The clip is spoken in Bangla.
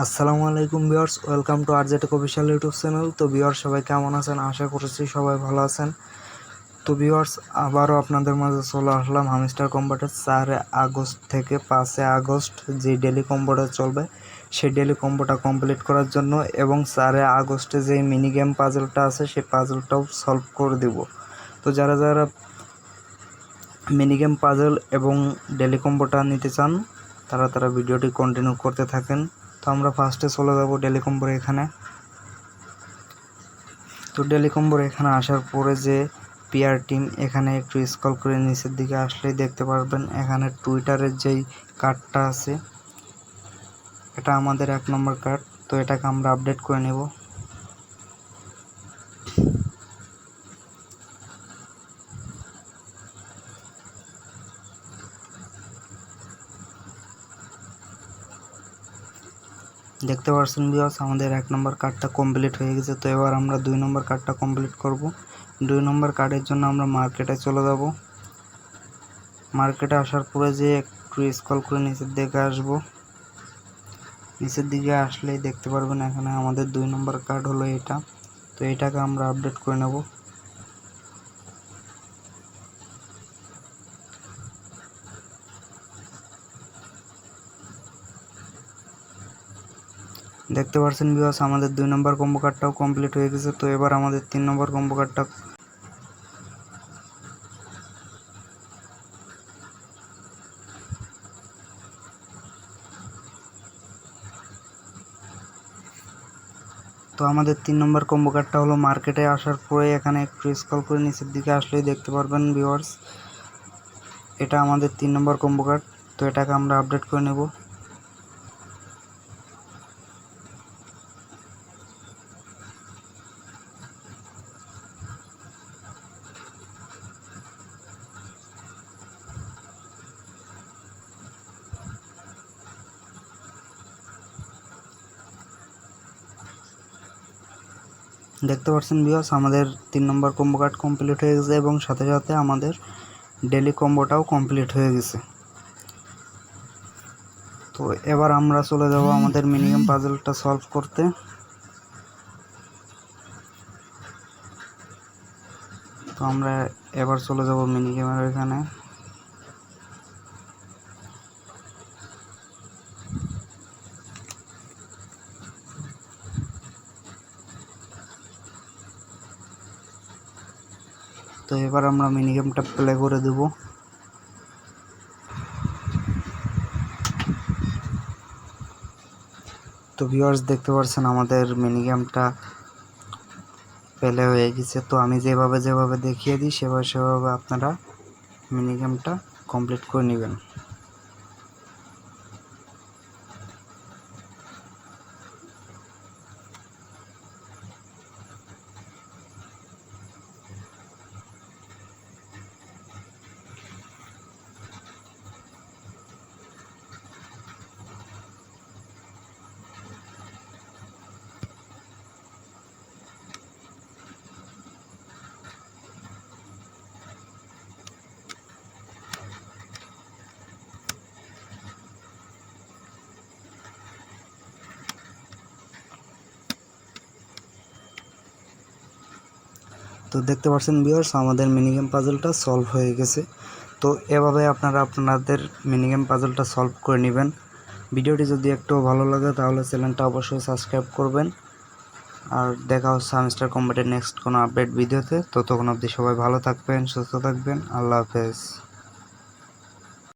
আসসালামু আলাইকুম viewers, welcome to RJ Tech official YouTube channel. তো ভিউয়ার্স, সবাই কেমন আছেন? আশা করছি সবাই ভালো আছেন। তো ভিউয়ার্স, আবারও আপনাদের মাঝে চলে আসলাম হামস্টার কম্বাটের 4 আগস্ট থেকে 5 আগস্ট যে ডেলি কম্বোটা চলবে সেই ডেলি কম্বোটা কমপ্লিট করার জন্য, এবং 4 আগস্টে যে মিনি গেম পাজলটা আছে সেই পাজলটাও সলভ করে দিব। তো যারা যারা মিনি গেম পাজল এবং ডেলি কম্বোটা নিতে চান তারা ভিডিওটি কন্টিনিউ করতে থাকেন। তো আমরা ফার্স্টে চলে যাব ডেলি কম্বোর এখানে। তো ডেলি কম্বোর এখানে আসার পরে যে পিআর টিম, এখানে একটু স্ক্রল করে নিচের দিকে আসলেই দেখতে পারবেন এখানে টুইটারের যেই কার্ডটা আছে এটা আমাদের 1 নম্বর কার্ড। তো এটাকে আমরা আপডেট করে নেব। দেখতে পাচ্ছেন ভিউয়ার্স, আমাদের 1 নম্বর কার্ডটা কমপ্লিট হয়ে গেছে। তো এবার আমরা 2 নম্বর কার্ডটা কমপ্লিট করব। 2 নম্বর কার্ডের জন্য আমরা মার্কেটে চলে যাব। মার্কেটে আসার পরে যে একটু স্ক্রল করে নিচের দিকে আসব। নিচের দিকে আসলেই দেখতে পারবেন এখানে আমাদের 2 নম্বর কার্ড হলো এটা। তো এটাকে আমরা আপডেট করে নেব। দেখতে পাচ্ছেন ভিউয়ার্স, আমাদের 2 নম্বর কম্বো কার্ডটাও কমপ্লিট হয়ে গেছে। তো এবার আমাদের 3 নম্বর কম্বো কার্ডটা আমাদের 3 নম্বর কম্বো কার্ডটা হলো মার্কেটে আসার পরে এখানে একটু স্ক্রল করে নিচের দিকে আসলেই দেখতে পারবেন ভিউয়ার্স, এটা আমাদের 3 নম্বর কম্বো কার্ড। তো এটাকে আমরা আপডেট করে নেব। দেখতে পাচ্ছেন ভিউয়ার্স, আমাদের 3 নম্বর কম্বো কার্ড কমপ্লিট হয়ে গেছে এবং সাথে সাথে আমাদের ডেলি কম্বোটাও কমপ্লিট হয়ে গেছে। তো এবার আমরা চলে যাব আমাদের মিনিগেম পাজলটা সলভ করতে। তো আমরা এবার চলে যাব মিনিগেমের এখানে। তো এবার আমরা মিনি গেমটা প্লে করে দেব। তো ভিউয়ার্স, দেখতে পাচ্ছেন আমাদের মিনি গেমটা প্লে হয়ে গেছে। তো আমি যেভাবে দেখিয়ে দিই সেভাবে আপনারা মিনি গেমটা কমপ্লিট করে নেবেন। তো দেখতে পাচ্ছেন ভিউয়ার্স, আমাদের মিনিগেম পাজলটা সলভ হয়ে গেছে। তো এভাবে আপনারা আপনাদের মিনিগেম পাজলটা সলভ করে নেবেন। ভিডিওটি যদি একটু ভালো লাগে তাহলে চ্যানেলটা অবশ্যই সাবস্ক্রাইব করবেন। আর দেখা হচ্ছে হামস্টার কম্বাটের নেক্সট কোনো আপডেট ভিডিওতে। ততক্ষণ অবধি সবাই ভালো থাকবেন, সুস্থ থাকবেন। আল্লাহ হাফেজ।